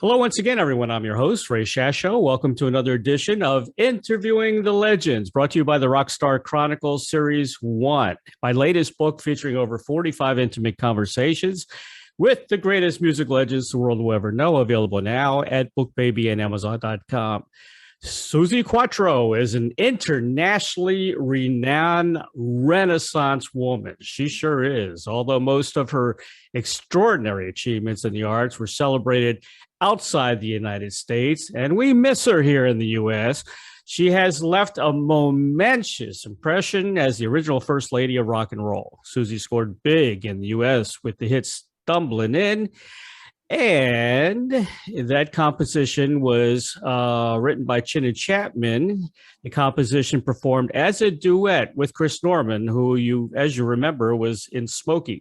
Hello, once again, everyone. I'm your host, Ray Shasho. Welcome to another edition of Interviewing the Legends, brought to you by the Rockstar Chronicles Series 1, my latest book featuring over 45 intimate conversations with the greatest music legends the world will ever know, available now at BookBaby and Amazon.com. Suzi Quatro is an internationally renowned Renaissance woman. She sure is, although most of her extraordinary achievements in the arts were celebrated outside the United States, and we miss her here in the U.S. She has left a momentous impression as the original First Lady of rock and roll. Suzi scored big in the U.S. with the hit Stumblin In, and that composition was written by Chinn and Chapman. The composition performed as a duet with Chris Norman, who, as you remember, was in Smokie.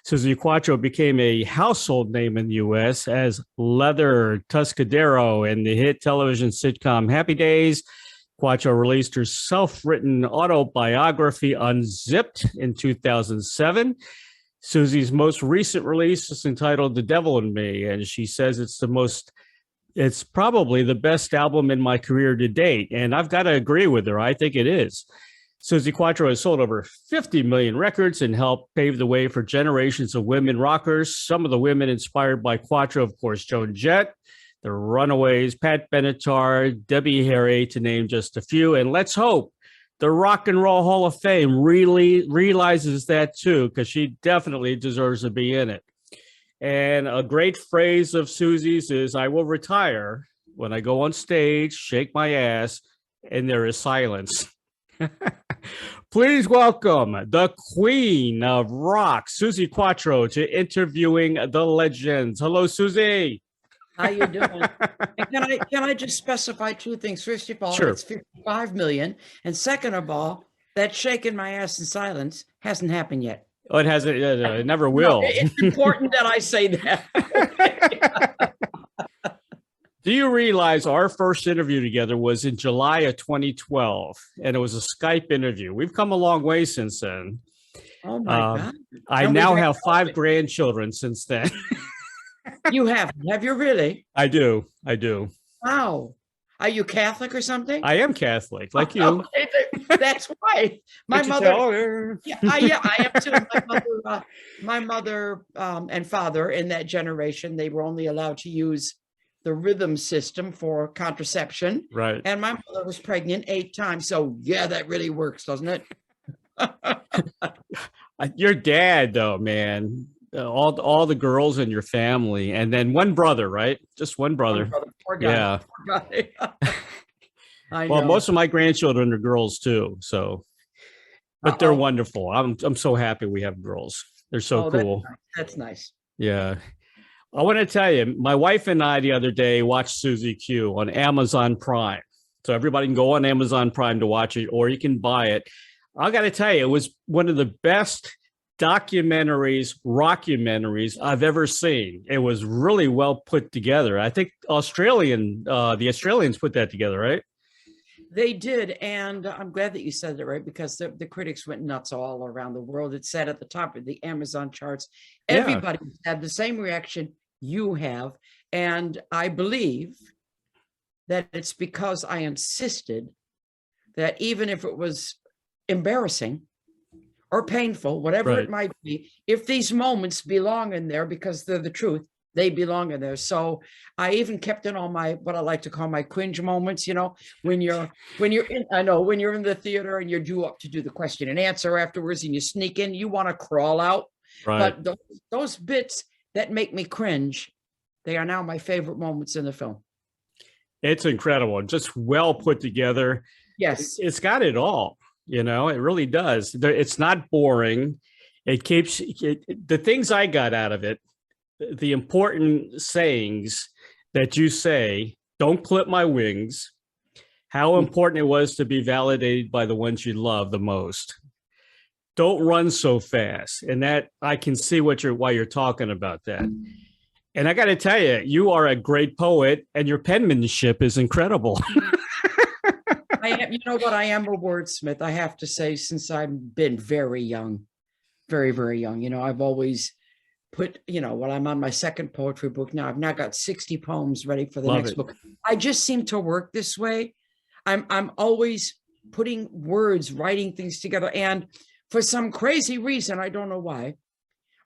Suzi Quatro became a household name in the U.S. as Leather Tuscadero in the hit television sitcom Happy Days. Quatro released her self-written autobiography, Unzipped, in 2007. Suzi's most recent release is entitled The Devil in Me, and she says it's probably the best album in my career to date. And I've got to agree with her. I think it is. Suzi Quatro has sold over 50 million records and helped pave the way for generations of women rockers. Some of the women inspired by Quatro, of course, Joan Jett, the Runaways, Pat Benatar, Debbie Harry, to name just a few. And let's hope the Rock and Roll Hall of Fame really realizes that too, because she definitely deserves to be in it. And a great phrase of Suzi's is, I will retire when I go on stage, shake my ass, and there is silence. Please welcome the queen of rock, Suzi Quatro, to Interviewing the Legends. Hello, Suzi. How you doing? Can I just specify two things? First of all, Sure. It's 55 million. And second of all, that shaking my ass in silence hasn't happened yet. Oh, it hasn't. It never will. No, it's important that I say that. Do you realize our first interview together was in July of 2012, and it was a Skype interview. We've come a long way since then. Oh, my God. I now have 5 grandchildren since then. You have you really? I do. Wow. Are you Catholic or something? I am Catholic, like you. Okay, that's why. My mother. Yeah, I am too. My mother and father in that generation, they were only allowed to use the rhythm system for contraception. Right. And my mother was pregnant 8 times. So yeah, that really works, doesn't it? Your dad, though, man. All the girls in your family, and then one brother, right? Just one brother. Poor guy. Yeah. Poor guy. I know. Well, most of my grandchildren are girls too, so but they're wonderful. I'm so happy we have girls. They're so cool. That's nice. Yeah. I want to tell you, my wife and I the other day watched Suzi Q on Amazon Prime. So everybody can go on Amazon Prime to watch it, or you can buy it. I got to tell you, it was one of the best rockumentaries I've ever seen. It was really well put together. I think the Australians put that together, right? They did, and I'm glad that you said that, right? Because the critics went nuts all around the world. It sat at the top of the Amazon charts. Everybody had the same reaction you have, and I believe that it's because I insisted that even if it was embarrassing or painful, whatever it might be, if these moments belong in there because they're the truth, they belong in there. So I even kept in all my, what I like to call my cringe moments, when you're in the theater and you're due up to do the question and answer afterwards and you sneak in, you want to crawl out. Right. But those bits that make me cringe, they are now my favorite moments in the film. It's incredible. Just well put together. Yes. It's got it all. It really does. It's not boring. It keeps the things I got out of it, the important sayings that you say, don't clip my wings, how important it was to be validated by the ones you love the most. Don't run so fast. And that I can see why you're talking about that. And I got to tell you, you are a great poet and your penmanship is incredible. I am, I am a wordsmith, I have to say, since I've been very young, very, very young. I've always put, well, I'm on my second poetry book now. I've now got 60 poems ready for the Love next it. book. I just seem to work this way. I'm always putting words, writing things together. And for some crazy reason, I don't know why,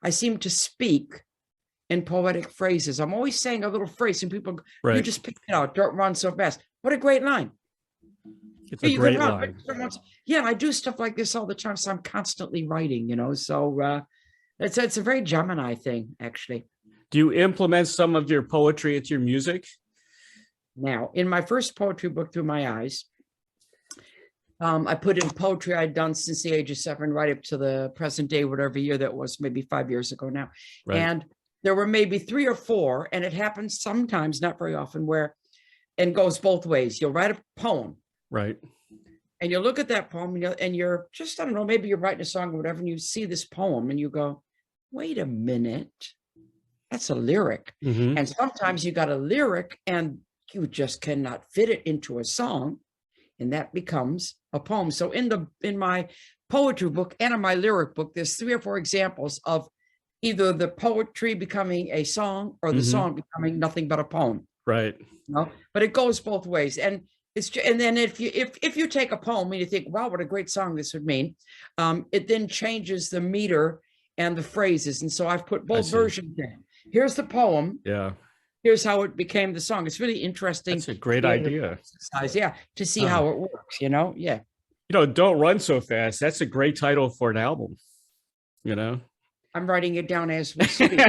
I seem to speak in poetic phrases. I'm always saying a little phrase and people, Right. you just pick it out. Don't run so fast. What a great line. It's a great line. Yeah, I do stuff like this all the time. So I'm constantly writing, so it's a very Gemini thing, actually. Do you implement some of your poetry into your music? Now, in my first poetry book, Through My Eyes, I put in poetry I'd done since the age of 7, right up to the present day, whatever year that was, maybe 5 years ago now. Right. And there were maybe 3 or 4, and it happens sometimes, not very often, and goes both ways. You'll write a poem. Right. And you look at that poem and you're just, I don't know, maybe you're writing a song or whatever, and you see this poem and you go, wait a minute, that's a lyric. Mm-hmm. And sometimes you got a lyric and you just cannot fit it into a song, and that becomes a poem. So in my poetry book and in my lyric book, there's 3 or 4 examples of either the poetry becoming a song or the song becoming nothing but a poem. Right. But it goes both ways. And then if you take a poem and you think, wow, what a great song this would mean, it then changes the meter and the phrases. And so I've put both versions in. Here's the poem. Yeah. Here's how it became the song. It's really interesting. That's a great idea. Yeah, to see how it works, Yeah. Don't Run So Fast. That's a great title for an album, I'm writing it down as we speak.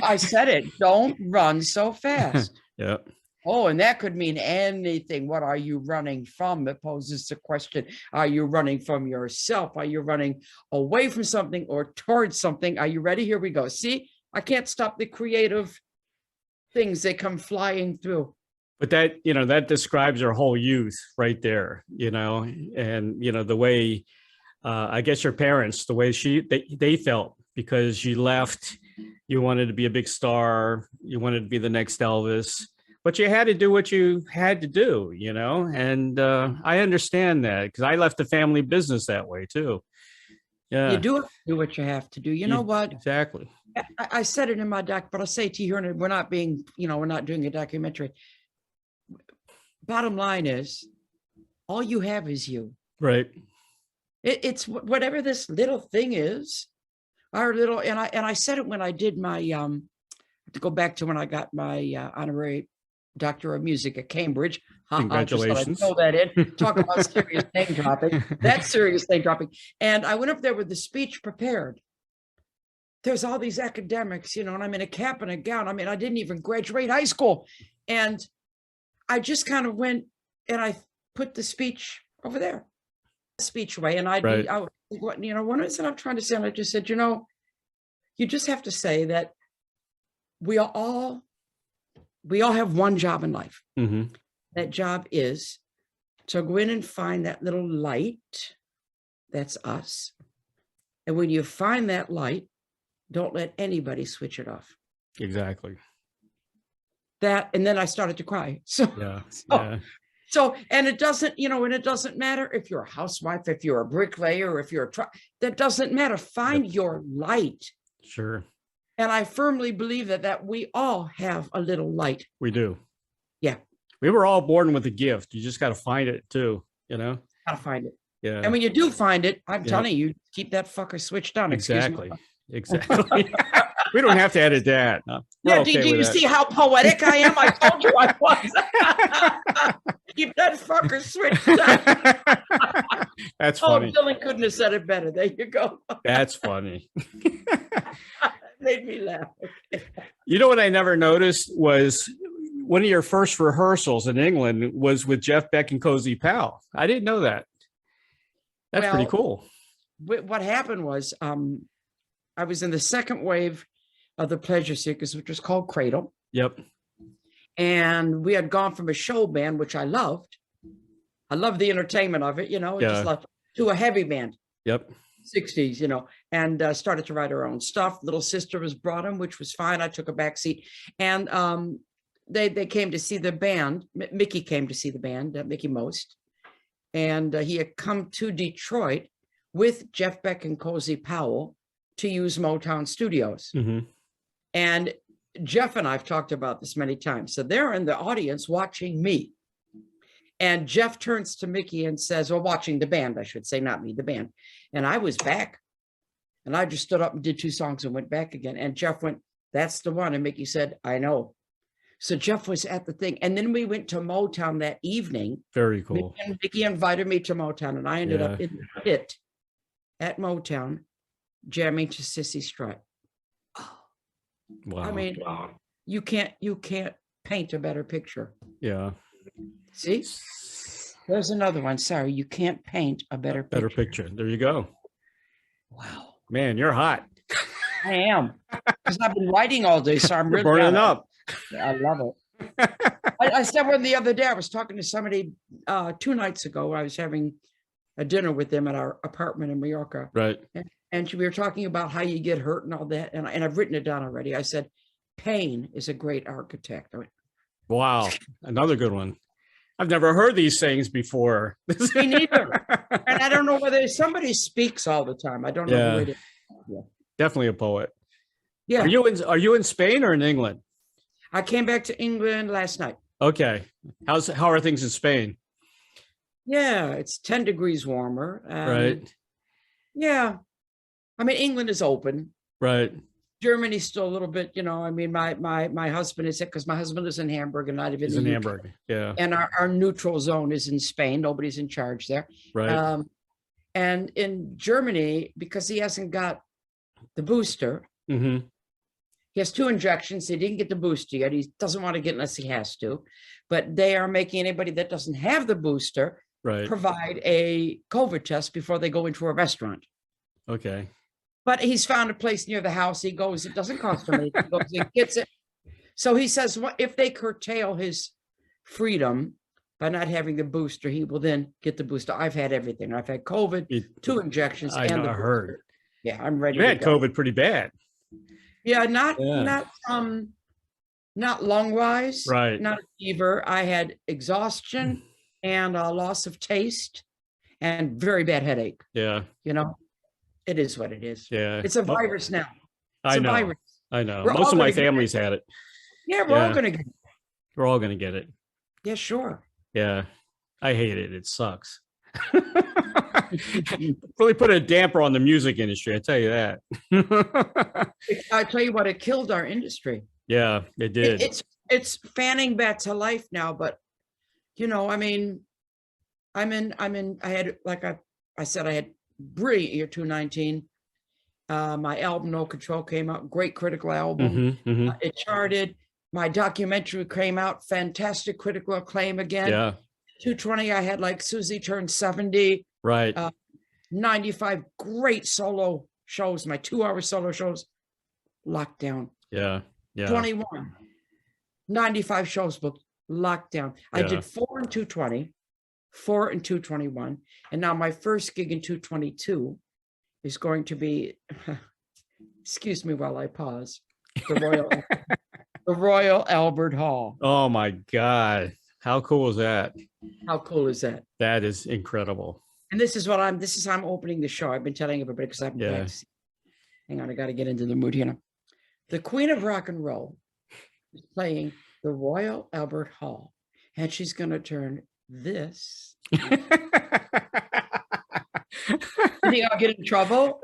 I said it. Don't run so fast. Yeah. Oh, and that could mean anything. What are you running from? It poses the question. Are you running from yourself? Are you running away from something or towards something? Are you ready? Here we go. See, I can't stop the creative things that come flying through. But that, that describes your whole youth right there, and, the way, I guess your parents, the way they felt, because you left, you wanted to be a big star, you wanted to be the next Elvis, but you had to do what you had to do, and I understand that because I left the family business that way too. Yeah. You do what you have to do. You know what? Exactly. I said it in my doc, but I'll say it to you here, and we're not doing a documentary. Bottom line is, all you have is you. Right. It's whatever this little thing is, and I said it when I did my, to go back to when I got my honorary Doctor of Music at Cambridge. Congratulations. Throw that in. Talk about serious name dropping. That's serious name dropping. And I went up there with the speech prepared. There's all these academics, and I'm in a cap and a gown. I mean, I didn't even graduate high school. And I just kind of went and I put the speech over there, speech away. And one is that I'm trying to say, and I just said, you just have to say that we all have one job in life. Mm-hmm. That job is to go in and find that little light. That's us. And when you find that light, don't let anybody switch it off. Exactly. And then I started to cry. So and it doesn't matter if you're a housewife, if you're a bricklayer, if you're that doesn't matter. Find your light. Sure. And I firmly believe that we all have a little light. We do. Yeah. We were all born with a gift. You just got to find it too, Gotta find it. Yeah. And when you do find it, I'm telling you, keep that fucker switched on. Exactly. We don't have to edit that. No, do you see how poetic I am? I told you I was. Keep that fucker switched on. That's funny. Dylan couldn't have said it better. There you go. That's funny. Made me laugh. You know what I never noticed was one of your first rehearsals in England was with Jeff Beck and Cozy Powell. I didn't know that. That's pretty cool. What happened was I was in the second wave of the Pleasure Seekers, which was called Cradle. Yep. And we had gone from a show band, which I loved. I loved the entertainment of it, just loved, to a heavy band. Yep. 60s, and started to write our own stuff. Little sister was brought in, which was fine. I took a back seat. And they came to see the band. Mickey came to see the band, Mickey Most. And he had come to Detroit with Jeff Beck and Cozy Powell to use Motown Studios. Mm-hmm. And Jeff and I've talked about this many times. So they're in the audience watching me. And Jeff turns to Mickey and says, well, watching the band, I should say, not me, the band. And I was back. And I just stood up and did 2 songs and went back again. And Jeff went, that's the one. And Mickey said, I know. So Jeff was at the thing. And then we went to Motown that evening. Very cool. Mickey invited me to Motown. And I ended up in the pit at Motown jamming to Sissy Strut. Wow. I mean, you can't paint a better picture. Yeah. See? There's another one. Sorry, you can't paint a better picture. There you go. Wow. Man, you're hot. I am. Because I've been writing all day, so I'm really burning up. I love it. I said one the other day, I was talking to somebody 2 nights ago. I was having a dinner with them at our apartment in Mallorca. Right. And we were talking about how you get hurt and all that. And I've written it down already. I said, pain is a great architect. I went, wow. Another good one. I've never heard these sayings before. me neither. And I don't know whether somebody speaks all the time. I don't know who it is. Yeah. Definitely a poet. Yeah. Are you in Spain or in England? I came back to England last night. Okay. How are things in Spain? Yeah, it's 10 degrees warmer. Right. Yeah. I mean, England is open. Right. Germany's still a little bit, I mean, my husband is, because my husband is in Hamburg and I live in Hamburg. Yeah. And our neutral zone is in Spain. Nobody's in charge there. Right. And in Germany, because he hasn't got the booster, mm-hmm. He has 2 injections. He didn't get the booster yet. He doesn't want to get unless he has to. But they are making anybody that doesn't have the booster provide a COVID test before they go into a restaurant. Okay. But he's found a place near the house. He goes, it doesn't cost him anything. He goes and gets it. So he says, well, if they curtail his freedom by not having the booster, he will then get the booster. I've had everything. I've had COVID, 2 injections. I heard. Yeah, I'm ready. You had COVID pretty bad. Yeah, not lung wise, right? Not a fever. I had exhaustion and a loss of taste and very bad headache. Yeah, it is what it is. Yeah, it's a virus now. I know. Most of my family's had it. Yeah, we're all gonna get it. We're all gonna get it. Yeah, sure. Yeah, I hate it. It sucks. Really put a damper on the music industry, I tell you that. I tell you what, it killed our industry. Yeah, it did. It's fanning back to life now, but I mean, I had, like I said, I had brilliant year 2019. My album No Control came out, great critical album. It charted. My documentary came out, fantastic critical acclaim again. Yeah. 220, I had like Suzi turned 70. Right. 95 great solo shows, my 2-hour solo shows, lockdown. Yeah. 21, 95 shows booked, lockdown. I did 4 in 220, 4 in 221. And now my first gig in 222 is going to be, excuse me while I pause, the Royal Albert Hall. Oh my God. How cool is that? How cool is that? That is incredible. And this is how I'm opening the show. I've been telling everybody because I've been practicing. Hang on, I got to get into the mood here. The Queen of Rock and Roll is playing the Royal Albert Hall, and she's going to turn this. You think I'll get in trouble?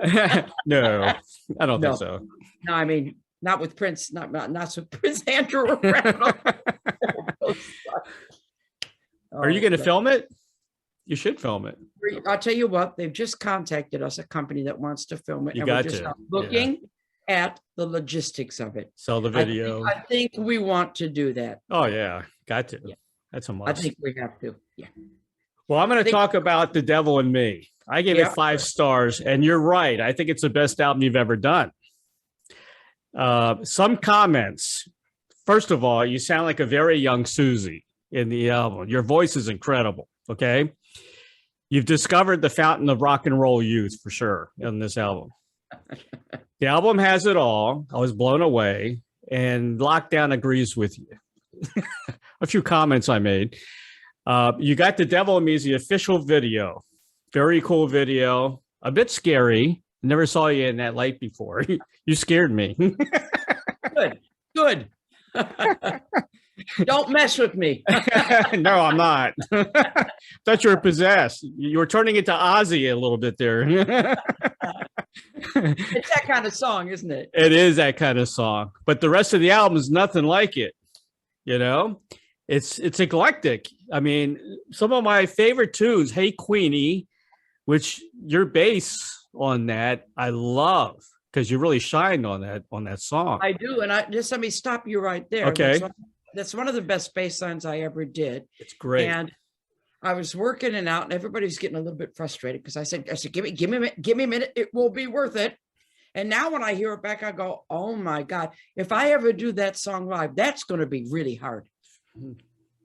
No, I don't think so. No, I mean, not with Prince, not with Prince Andrew around. Are you going to film it? You should film it. I'll tell you what, they've just contacted us, a company that wants to film it. You and got we're just to. looking at the logistics of it. Sell the video. I think we want to do that. Oh, yeah. Got to. Yeah. That's a must. I think we have to. Yeah. Well, I'm going to talk about The Devil in Me. I gave it 5 stars, and you're right. I think it's the best album you've ever done. Some comments. First of all, you sound like a very young Suzi in the album. Your voice is incredible. Okay. You've discovered the fountain of rock and roll youth for sure in this album. The album has it all. I was blown away, and Lockdown agrees with you. A few comments I made. You got The Devil in Me as the official video. Very cool video. A bit scary, Never saw you in that light before. You scared me. Good, good. Don't mess with me. No, I'm not. Thought you were possessed. You were turning into Ozzy a little bit there. It's that kind of song, isn't it? It is that kind of song, but the rest of the album is nothing like it. You know, it's eclectic. I mean, some of my favorite tunes, "Hey Queenie," which your bass on that I love because you really shined on that song. I do, and I just let me stop you right there. Okay, that's one of the best bass lines I ever did. it's great. And I was working and out, and everybody was getting a little bit frustrated because I said, give me a minute, it will be worth it. And now when I hear it back, I go, oh my God, if I ever do that song live, that's going to be really hard.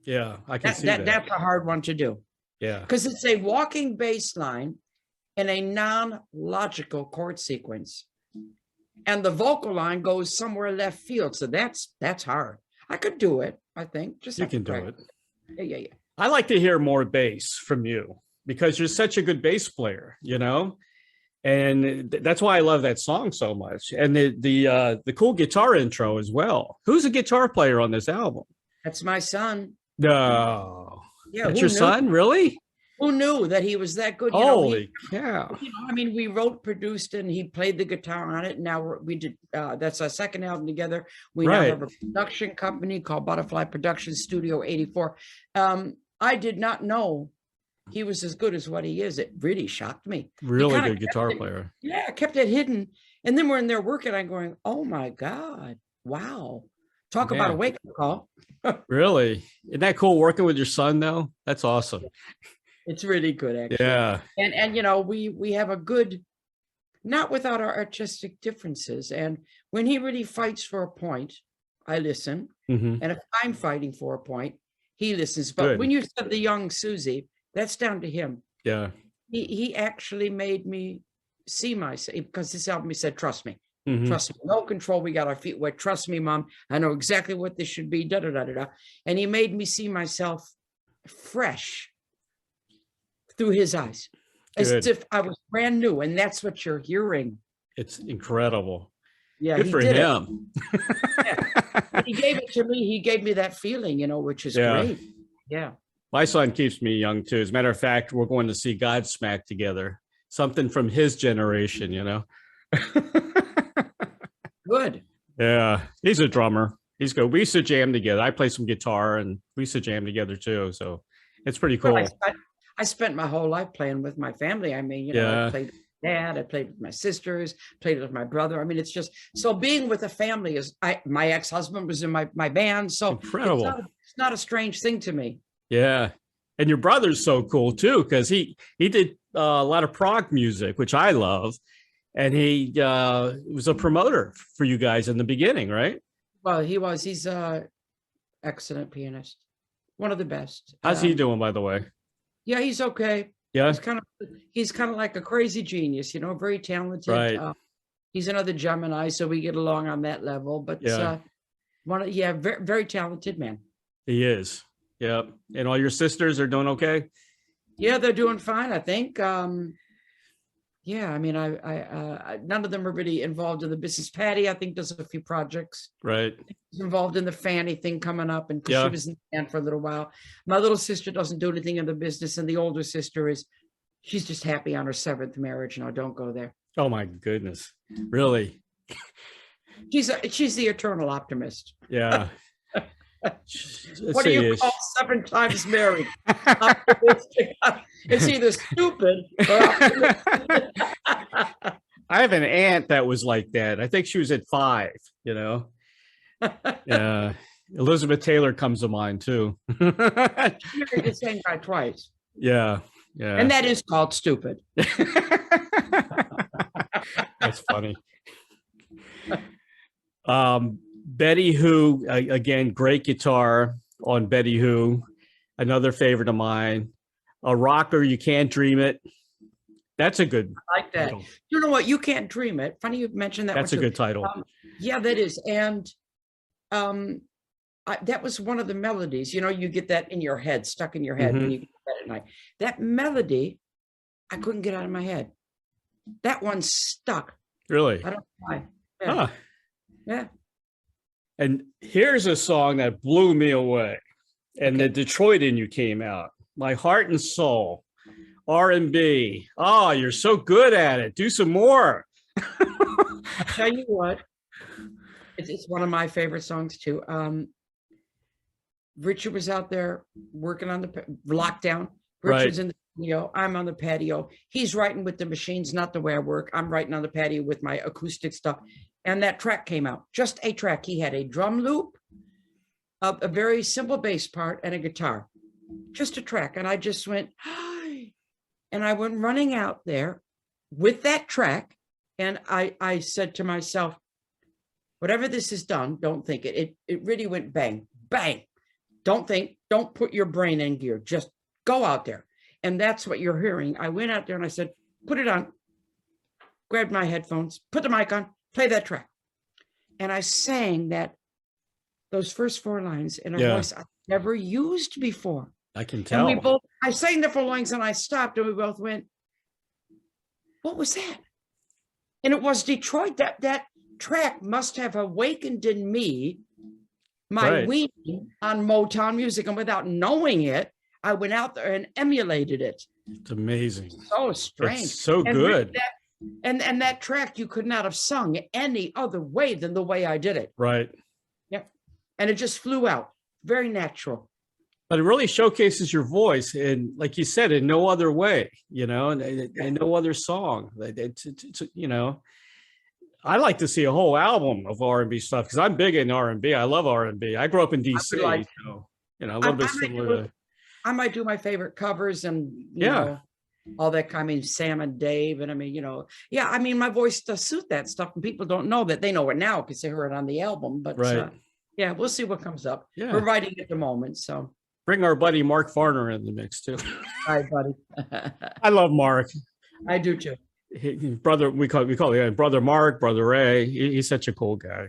Yeah, I can see that. That's a hard one to do. Yeah, because it's a walking bass line in a non-logical chord sequence, and the vocal line goes somewhere left field. So that's hard. I could do it. I think just you can do it. Yeah. I like to hear more bass from you because you're such a good bass player, you know, and that's why I love that song so much. And the cool guitar intro as well. Who's a guitar player on this album? That's my son. No, Yeah, that's your son, really? Who knew that he was that good? Holy cow! I mean, we wrote, produced, and he played the guitar on it. And now we did. That's our second album together. We now have a production company called Butterfly Production Studio 84. I did not know he was as good as what he is. It really shocked me. Really good guitar player. Yeah, I kept it hidden. And then we're in there working. I'm going, oh my God, wow. Talk about a wake-up call. Really? Isn't that cool working with your son, though? That's awesome. It's really good, actually. Yeah. And you know, we have a good, not without our artistic differences. And when he really fights for a point, I listen. Mm-hmm. And if I'm fighting for a point, he listens. But when you said the young Suzi, that's down to him. Yeah. He actually made me see myself, because this album, he said, trust me. Mm-hmm. Trust me, no control. We got our feet wet. Trust me, Mom. I know exactly what this should be. Da da da da da. And he made me see myself fresh through his eyes, as if I was brand new. And that's what you're hearing. It's incredible. Yeah, good for him. Yeah. He gave it to me. He gave me that feeling, you know, which is great. Yeah. My son keeps me young too. As a matter of fact, we're going to see Godsmack together. Something from his generation, you know. Good. Yeah, he's a drummer. He's good. We used to jam together. I play some guitar, and we used to jam together too. So it's pretty cool. Well, I spent my whole life playing with my family. I mean, you know, I played with my dad, I played with my sisters, played with my brother. I mean, it's just so being with a family is. My ex-husband was in my band, so incredible. It's not a strange thing to me. Yeah, and your brother's so cool too because he did a lot of prog music, which I love. And he was a promoter for you guys in the beginning, right? Well, he was. He's an excellent pianist. One of the best. How's he doing, by the way? Yeah, he's okay. Yeah. He's kind of like a crazy genius, you know, very talented. Right. He's another Gemini, so we get along on that level. But very, very talented man. He is. Yeah. And all your sisters are doing okay? Yeah, they're doing fine, I think. Yeah, I mean, I none of them are really involved in the business. Patty, I think, does a few projects. Right. She's involved in the Fanny thing coming up, and because she was in the band for a little while. My little sister doesn't do anything in the business, and the older sister she's just happy on her 7th marriage. No, don't go there. Oh my goodness, really? She's the eternal optimist. Yeah. What do you call 7 times married? It's either stupid or optimistic. I have an aunt that was like that. I think she was at 5, you know. Yeah. Elizabeth Taylor comes to mind too. She married the same guy twice. Yeah. Yeah. And that is called stupid. That's funny. Betty Who, again, great guitar on Betty Who, another favorite of mine. A rocker, You Can't Dream It. That's a good. I like that. Title. You know what? You Can't Dream It. Funny you mentioned that. That's a good title. Yeah, that is. And that was one of the melodies. You know, you get that in your head, stuck in your head when you get that at night. That melody, I couldn't get out of my head. that one stuck. Really? I don't know why. Yeah. Huh. Yeah. And here's a song that blew me away. And Okay. the Detroit in you came out. My Heart and Soul, R&B. Oh, you're so good at it. Do some more. I'll tell you what, it's one of my favorite songs too. Richard was out there working on the lockdown. Richard's in the studio. I'm on the patio. He's writing with the machines, not the way I work. I'm writing on the patio with my acoustic stuff. And that track came out, just a track. He had a drum loop, a very simple bass part, and a guitar, just a track. And I just went, hi. And I went running out there with that track. And I said to myself, whatever this is done, don't think it. It really went bang, bang. Don't think, don't put your brain in gear. Just go out there. And that's what you're hearing. I went out there and I said, put it on, grabbed my headphones, put the mic on, play that track. And I sang those first 4 lines in a voice I've never used before. I can tell. And I sang the 4 lines and I stopped and we both went, what was that? And it was Detroit. That track must have awakened in me my weaning on Motown music. And without knowing it, I went out there and emulated it. It's amazing. So strange. It's so good. And that track you could not have sung any other way than the way I did it. Right. Yep. And it just flew out. Very natural. But it really showcases your voice, and like you said, in no other way, and no other song. It's I like to see a whole album of R&B stuff because I'm big in R&B. I love R&B. I grew up in DC, so a little bit similar. I might do my favorite covers and you know, all that kind. I mean, Sam and Dave, and I mean, I mean, my voice does suit that stuff, and people don't know that. They know it now because they heard it on the album. But yeah, we'll see what comes up. Yeah. We're writing at the moment, so. Bring our buddy Mark Farner in the mix too. Hi, buddy. I love Mark. I do too. Brother, we call him Brother Mark, Brother Ray. He's such a cool guy.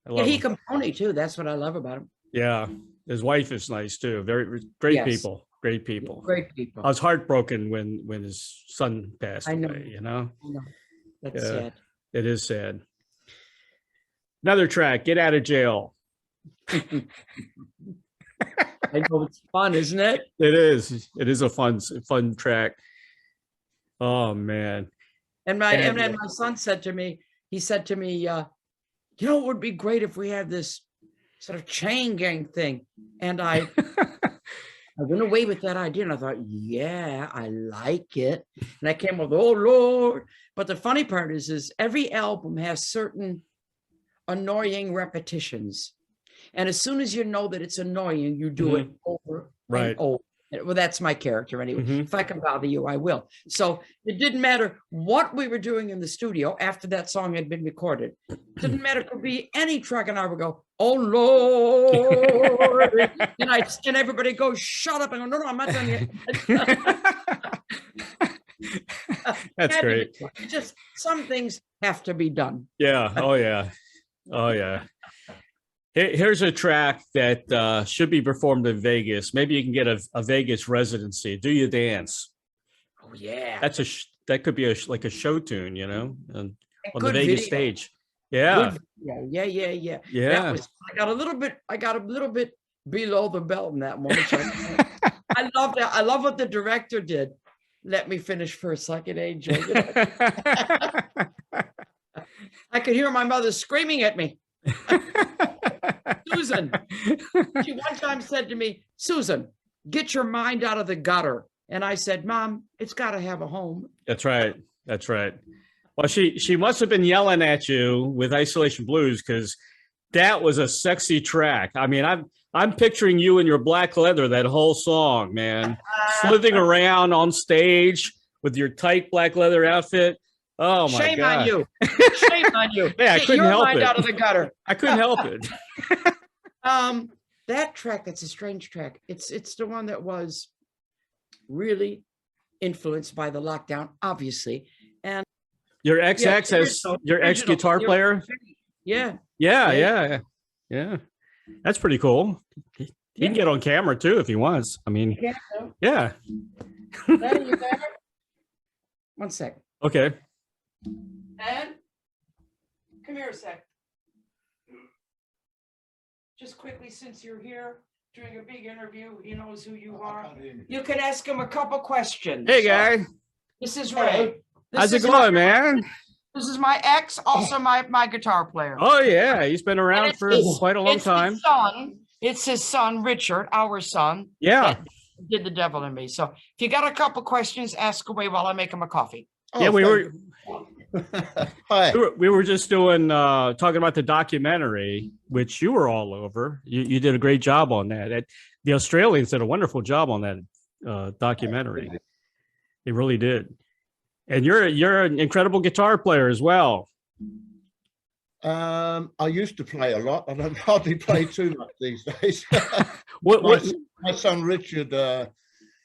He can pony too. That's what I love about him. Yeah, his wife is nice too. Very great people. Great people. Great people. I was heartbroken when his son passed away. I know. That's sad. It is sad. Another track, Get Out of Jail. I know, it's fun, isn't it? It is. It is a fun track. Oh man. And my son said to me, it would be great if we had this sort of chain gang thing. And I went away with that idea and I thought, yeah, I like it. And I came with, oh Lord. But the funny part is every album has certain annoying repetitions. And as soon as you know that it's annoying, you do it over and over. Well, that's my character anyway. If I can bother you, I will. So it didn't matter what we were doing in the studio after that song had been recorded. It didn't matter. It could be any track, and I would go, oh Lord. and everybody goes, shut up. I go, no, I'm not done yet. That's great. Just some things have to be done. Yeah. Oh, yeah. Oh, yeah. Here's a track that should be performed in Vegas. Maybe you can get a Vegas residency. Do You Dance? Oh yeah, that could be like a show tune, on the Vegas stage. Yeah. Yeah. I got a little bit below the belt in that one. I love that. I love what the director did. Let me finish first so I can enjoy it. I could hear my mother screaming at me. Susan, she one time said to me, Susan, get your mind out of the gutter. And I said, Mom, it's got to have a home. That's right. Well, she must have been yelling at you with Isolation Blues because that was a sexy track. I mean, I'm picturing you in your black leather, that whole song, man, slithering around on stage with your tight black leather outfit. Oh my Shame God. on you. Shame on you. Yeah, I couldn't help it. Out of the gutter. I couldn't help it. That track, that's a strange track. It's the one that was really influenced by the lockdown, obviously. And your ex has your ex guitar player? Yeah. That's pretty cool. He can get on camera too if he wants. I mean, yeah. One sec. Okay. And come here a sec. Just quickly, since you're here doing a big interview, he knows who you are. You can ask him a couple questions. Hey, guy. This is Ray. How's it going, man? This is my ex, also my guitar player. Oh, yeah. He's been around for quite a long time. It's his son, Richard, our son. Yeah. Did the devil in me. So if you got a couple questions, ask away while I make him a coffee. Yeah, we were. Hi. We were just doing talking about the documentary, which you were all over. You did a great job on that. The Australians did a wonderful job on that documentary. They really did. And you're an incredible guitar player as well. I used to play a lot. I don't hardly play too much these days. My son Richard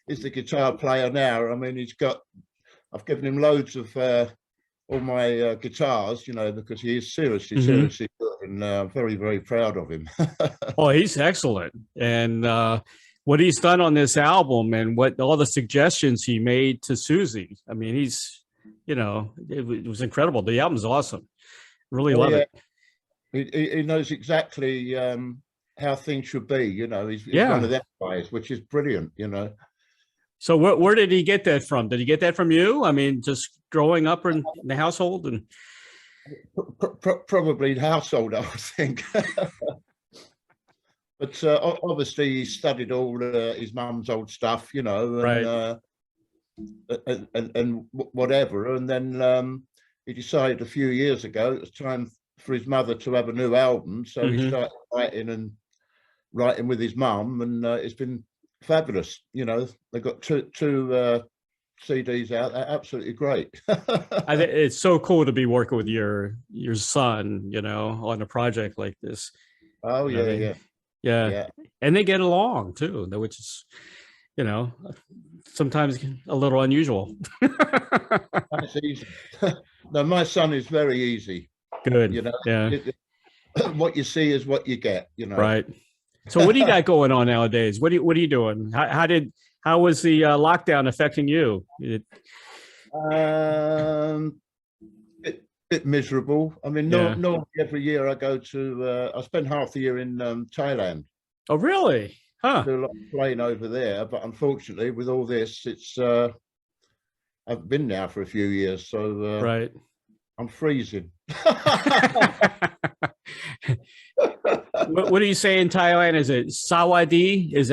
is the guitar player now. I mean, I've given him loads of all my guitars, you know, because he is seriously good, and I'm very, very proud of him. Oh, he's excellent. And what he's done on this album and what all the suggestions he made to Suzi. I mean, it was incredible. The album's awesome. Really love it. He knows exactly how things should be, you know. He's one of them guys, which is brilliant, you know. So where did he get that from? Did he get that from you? I mean, just growing up in the household? And probably the household, I would think. But obviously he studied all his mum's old stuff, you know, and whatever. And then he decided a few years ago it was time for his mother to have a new album. So he started writing with his mum, and it's been fabulous. You know, they got two CDs out. They're absolutely great. I think it's so cool to be working with your son, you know, on a project like this. Oh yeah. And they get along too, which is, you know, sometimes a little unusual. That's easy. No, my son is very easy. Good. You know, yeah. What you see is what you get, you know. Right. So what do you got going on nowadays? What are you doing? How was the lockdown affecting you? Bit miserable. I mean, normally every year I go to I spend half the year in Thailand. Oh, really? Huh. Do a lot of playing over there, but unfortunately with all this, it's I've been now for a few years, so right. I'm freezing. What do you say in Thailand? Is it Sawadi? Is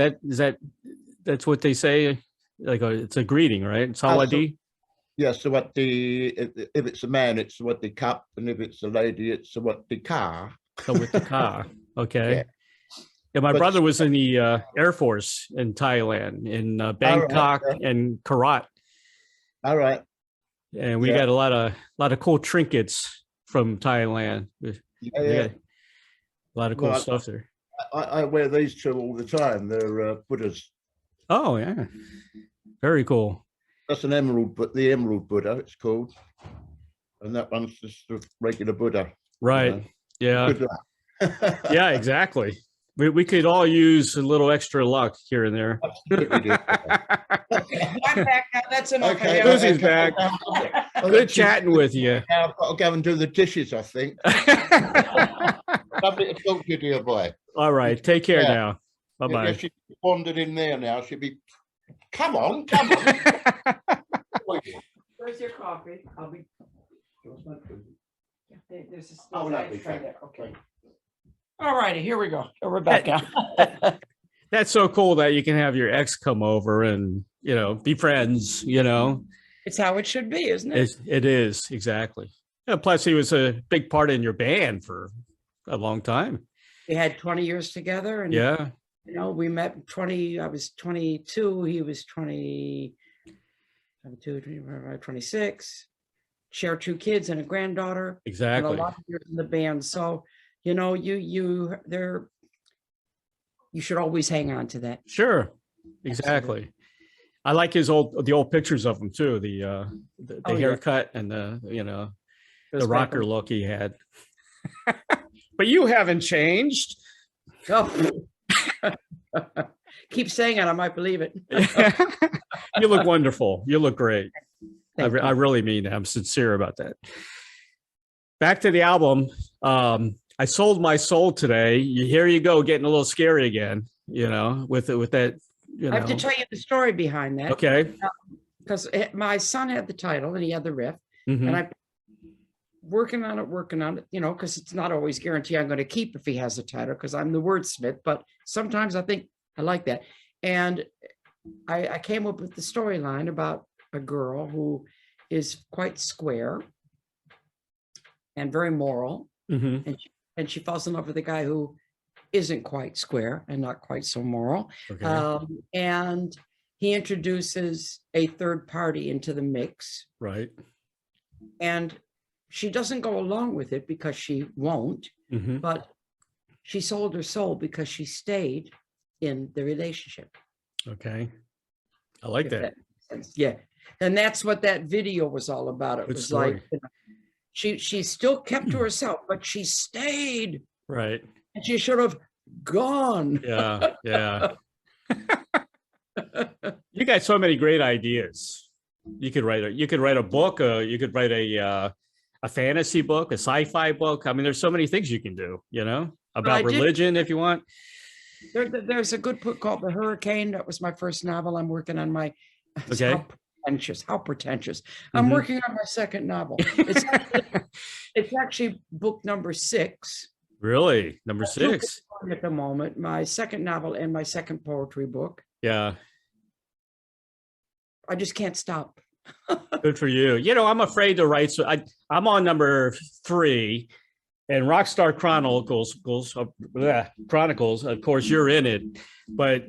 that's what they say? Like it's a greeting, right? Sawadi. Yeah, so if it's a man, it's what the cup, and if it's a lady, it's what the car. So with the car, okay. Yeah, my brother was in the Air Force in Thailand, in Bangkok and Karat. All right. And we got a lot of cool trinkets from Thailand. A lot of cool stuff there. I wear these two all the time. They're Buddhas. Oh yeah, very cool. That's an emerald, but the emerald Buddha, it's called, and that one's just a regular Buddha. Right. You know? Yeah. Yeah. Exactly. We could all use a little extra luck here and there. Absolutely. I'm back now. That's enough. Okay, Susie's back. Good chatting with you. I've got to go and do the dishes, I think. Lovely to talk to you, dear boy. All right. Take care now. Bye-bye. Yeah, she's wandered in there now. She'll be, come on. Where's your coffee? I'll be. There's a lovely. there. Okay. All righty, here we go. We're back now. That's so cool that you can have your ex come over and, you know, be friends, you know. It's how it should be, isn't it? It is, exactly. And plus, he was a big part in your band for a long time. We had 20 years together. And, you know, we met I was 22, he was 26, share 2 kids and a granddaughter. Exactly. And a lot of years in the band. So, you know, you should always hang on to that. Sure. Exactly. Absolutely. I like the old pictures of him too. The haircut and the rocker look he had. But you haven't changed. Oh. Keep saying it, I might believe it. You look wonderful. You look great. I really mean that. I'm sincere about that. Back to the album. I sold my soul today. Here you go, getting a little scary again, you know, with that, you know. I have to tell you the story behind that. Okay. Because my son had the title and he had the riff, and I working on it, you know, because it's not always guaranteed I'm going to keep if he has a title, because I'm the wordsmith, but sometimes I think I like that. And I came up with the storyline about a girl who is quite square and very moral, and she falls in love with a guy who isn't quite square and not quite so moral. Okay. And he introduces a third party into the mix. Right. And she doesn't go along with it because she won't, but she sold her soul because she stayed in the relationship. Okay. I like that. Yeah. And that's what that video was all about. It was like, you know, she still kept to herself, but she stayed. Right. And she should have gone. Yeah. Yeah. You got so many great ideas. You could write a book, you could write a fantasy book, a sci-fi book. I mean, there's so many things you can do, you know, about religion if you want. There's a good book called The Hurricane. That was my first novel. I'm working on my how pretentious. I'm working on my second novel. It's actually book number 6. Really? Number 6 at the moment. My second novel and my second poetry book. Yeah. I just can't stop. Good for you. You know, I'm afraid to write. So I'm on number 3, and Rockstar Chronicles. Of course, you're in it, but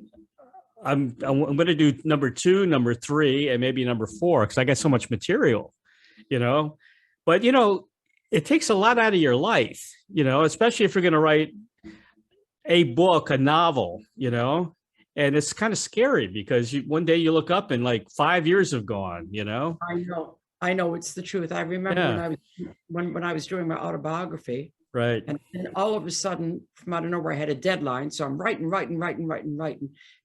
I'm going to do number 2, number 3, and maybe number 4 because I got so much material. You know, but you know, it takes a lot out of your life. You know, especially if you're going to write a book, a novel. You know. And it's kind of scary because one day you look up and like 5 years have gone, you know? I know it's the truth. I remember when I was doing my autobiography. Right. And then all of a sudden, from out of nowhere, I had a deadline. So I'm writing.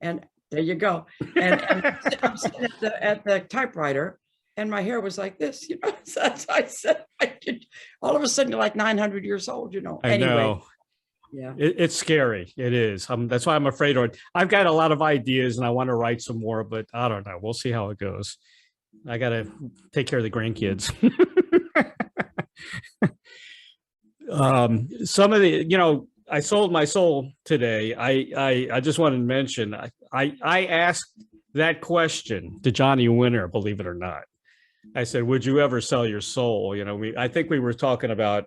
And there you go. And I'm sitting at the typewriter, and my hair was like this, you know? So I said, all of a sudden, you're like 900 years old, you know? I know. Yeah, it's scary. It is. That's why I'm afraid of it. I've got a lot of ideas and I want to write some more, but I don't know. We'll see how it goes. I got to take care of the grandkids. Some of the, you know, I sold my soul today. I just wanted to mention, I asked that question to Johnny Winter, believe it or not. I said, would you ever sell your soul? You know, I think we were talking about,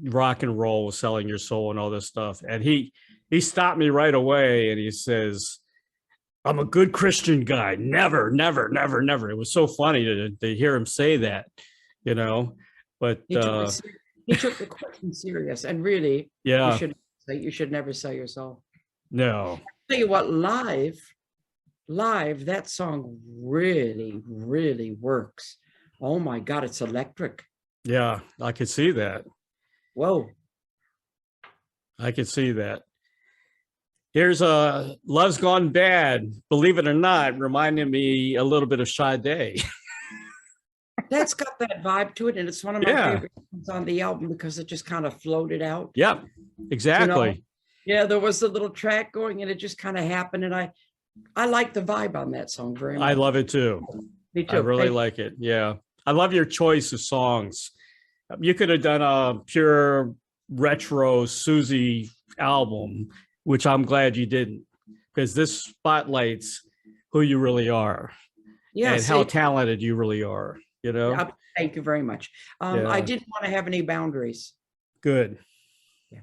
rock and roll, selling your soul and all this stuff. And he stopped me right away and he says, I'm a good Christian guy. Never, never, never, never. It was so funny to hear him say that, you know, but he took the question serious, and really, yeah, you should never sell your soul. No. I'll tell you what, live, that song really, really works. Oh my God, it's electric. Yeah, I could see that. Whoa. I could see that. Here's Love's Gone Bad, believe it or not, reminding me a little bit of Sade. That's got that vibe to it, and it's one of my favorite songs on the album because it just kind of floated out. Yeah, exactly. You know? Yeah, there was a little track going and it just kind of happened, and I like the vibe on that song very much. I love it too. Me too. I really like it. Yeah. I love your choice of songs. You could have done a pure retro Suzi album, which I'm glad you didn't, because this spotlights who you really are, and how talented you really are, you know? Yeah, thank you very much. I didn't want to have any boundaries. Good. Yeah.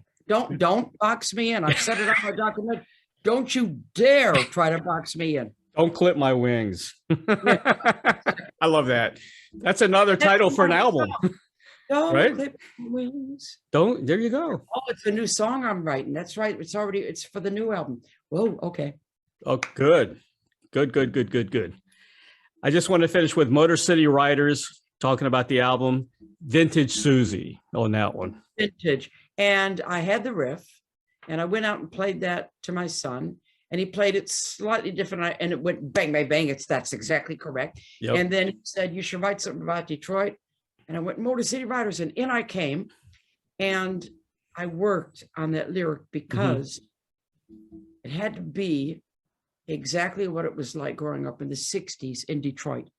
Don't box me in. I said it on my document. Don't you dare try to box me in. Don't clip my wings. I love that. That's another title for an album. Don't clip my wings. Don't. There you go. Oh, it's a new song I'm writing. That's right. It's for the new album. Whoa. Okay. Oh, good. Good. I just want to finish with Motor City Riders, talking about the album. Vintage Suzi on that one. Vintage. And I had the riff, and I went out and played that to my son, and he played it slightly different, and it went bang, bang, bang. That's exactly correct. Yep. And then he said, you should write something about Detroit. And I went, Motor City Writers, and in I came. And I worked on that lyric because it had to be exactly what it was like growing up in the 60s in Detroit.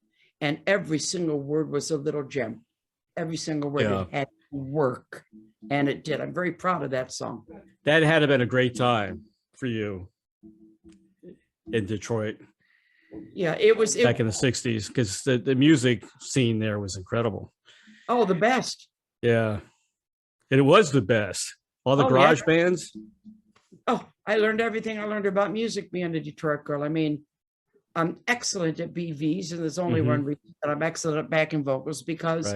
And every single word was a little gem. Every single word it had to work. And it did. I'm very proud of that song. That had been a great time for you in Detroit. Yeah, it was back in the 60s, because the music scene there was incredible. Oh, the best. Yeah. And it was the best. All the garage bands. Oh, I learned everything I learned about music being a Detroit girl. I mean, I'm excellent at BVs, and there's only one reason that I'm excellent at backing vocals, because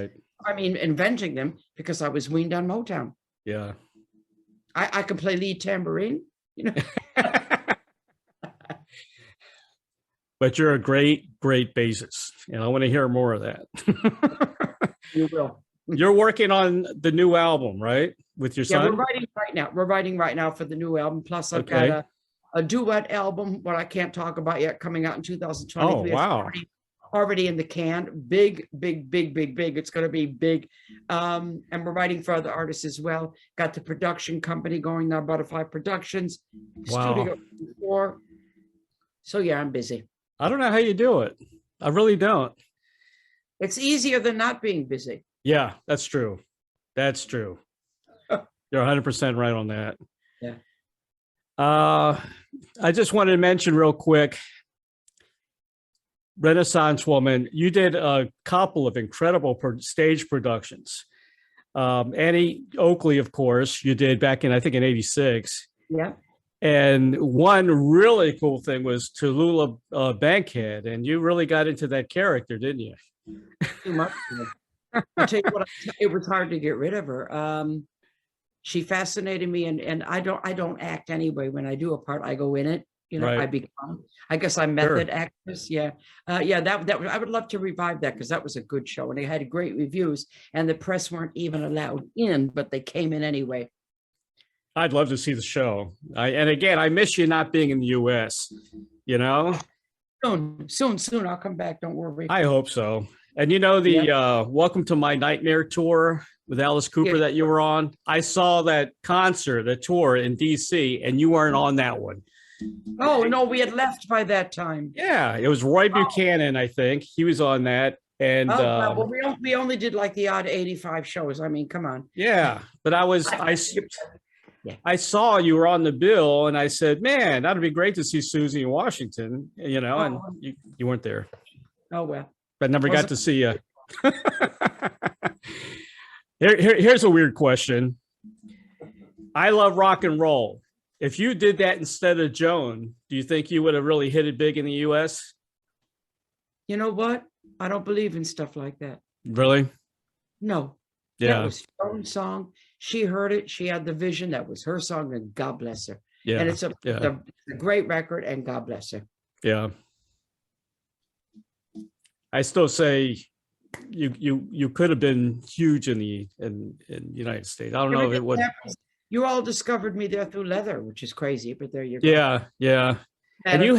inventing them, because I was weaned on Motown. Yeah. I can play lead tambourine, you know. But you're a great bassist, and I want to hear more of that. You will. You're working on the new album, right? With your son? Yeah, we're writing right now for the new album. Plus, I've got a duet album, what I can't talk about yet, coming out in 2023. Oh, wow. Already in the can. Big. It's going to be big. And we're writing for other artists as well. Got the production company going now, Butterfly Productions. Wow. Studio 4. So yeah, I'm busy. I don't know how you do it. I really don't. It's easier than not being busy. Yeah, that's true. That's true. You're 100% right on that. Yeah. I just wanted to mention real quick, Renaissance Woman, you did a couple of incredible stage productions. Annie Oakley, of course, you did back in, I think, in 86. Yeah. And one really cool thing was Tallulah Bankhead, and you really got into that character, didn't you? Too much. I'll tell you what, it was hard to get rid of her. She fascinated me, and I don't act anyway. When I do a part, I go in it. You know, I guess I'm method actress. Yeah. That I would love to revive that, because that was a good show, and it had great reviews, and the press weren't even allowed in, but they came in anyway. I'd love to see the show. And again, I miss you not being in the US, you know? Soon. I'll come back. Don't worry. I hope so. And you know, the Welcome to My Nightmare tour with Alice Cooper that you were on? I saw that concert, the tour in DC, and you weren't on that one. Oh, no, we had left by that time. Yeah, it was Roy Buchanan, I think. He was on that. And well, we only did like the odd 85 shows. I mean, come on. Yeah, but I saw you were on the bill, and I said, man, that'd be great to see Suzi in Washington, you know, and you weren't there. Oh, well. But never got to see you. Here's a weird question. I love rock and roll. If you did that instead of Joan, do you think you would have really hit it big in the US? You know what? I don't believe in stuff like that. Really? No. Yeah. That was Joan's song. She heard it. She had the vision. That was her song, and God bless her. Yeah. And it's a great record, and God bless her. Yeah. I still say you could have been huge in the United States. I don't know if it would. You all discovered me there through Leather, which is crazy, but there you go. Yeah. And you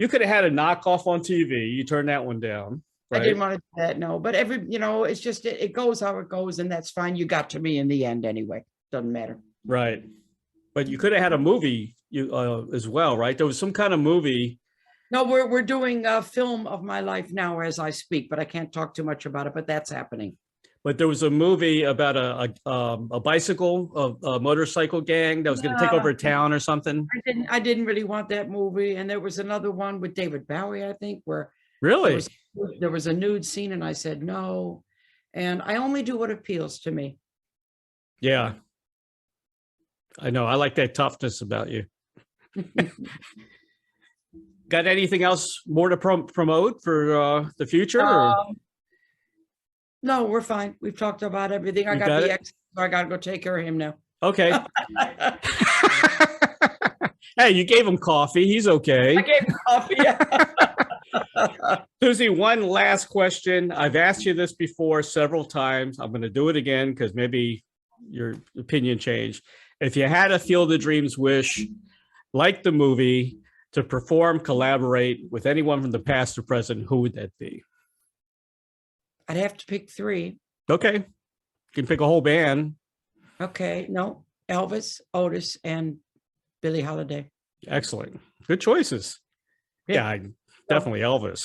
could have had a knockoff on TV. You turned that one down. Right? I didn't want to do that, no. But it's just it goes how it goes, and that's fine. You got to me in the end anyway. Doesn't matter. Right. But you could have had a movie as well, right? There was some kind of movie. No, we're doing a film of my life now as I speak, but I can't talk too much about it, but that's happening. But there was a movie about a motorcycle gang that was going to take over a town or something. I didn't really want that movie. And there was another one with David Bowie, I think, where really there was a nude scene, and I said no. And I only do what appeals to me. Yeah. I know. I like that toughness about you. Got anything else more to promote for the future? No, we're fine. We've talked about everything. I got the ex, so I got to go take care of him now. Okay. Hey, you gave him coffee. He's okay. I gave him coffee. Yeah. Suzi, one last question. I've asked you this before several times. I'm going to do it again because maybe your opinion changed. If you had a Field of Dreams wish, like the movie, to perform, collaborate with anyone from the past or present, who would that be? I'd have to pick 3. Okay. You can pick a whole band. Okay. No, Elvis, Otis, and Billie Holiday. Excellent. Good choices. Yeah, definitely Elvis.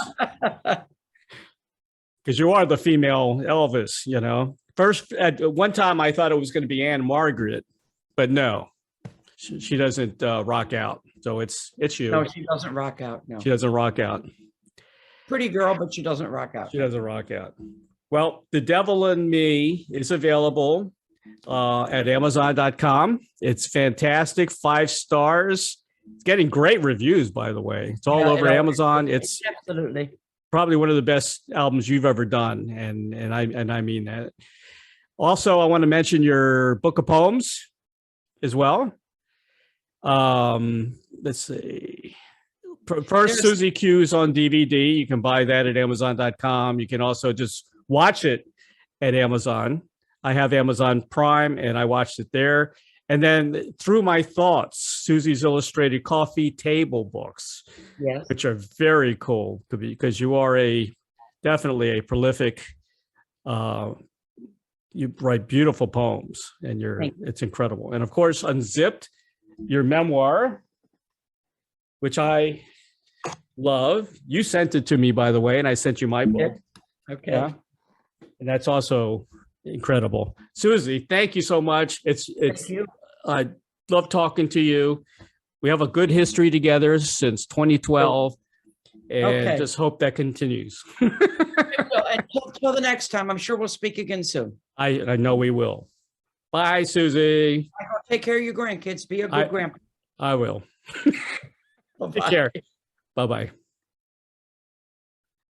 Because you are the female Elvis, you know. First, at one time, I thought it was going to be Anne Margaret, but no, she doesn't rock out. So it's you. No, she doesn't rock out. No, she doesn't rock out. Pretty girl, but she doesn't rock out. She doesn't rock out. Well, The Devil in Me is available at Amazon.com. It's fantastic. 5 stars. It's getting great reviews, by the way. It's all over Amazon. It's absolutely probably one of the best albums you've ever done, and I mean that. Also, I want to mention your book of poems as well. Let's see. First, Suzi Q's on DVD. You can buy that at Amazon.com. You can also just watch it at Amazon. I have Amazon Prime, and I watched it there. And then Through My Thoughts, Suzi's illustrated coffee table books, yes, which are very cool because you are definitely a prolific. You write beautiful poems, and it's incredible. And of course, Unzipped, your memoir, which I love. You sent it to me, by the way, and I sent you my book. Okay, yeah. And that's also incredible. Suzi, thank you so much. Thank you. I love talking to you. We have a good history together since 2012, and just hope that continues. Until the next time, I'm sure we'll speak again soon. I know we will. Bye, Suzi. Take care of your grandkids. Be a good grandpa. I will. Take care. Bye-bye.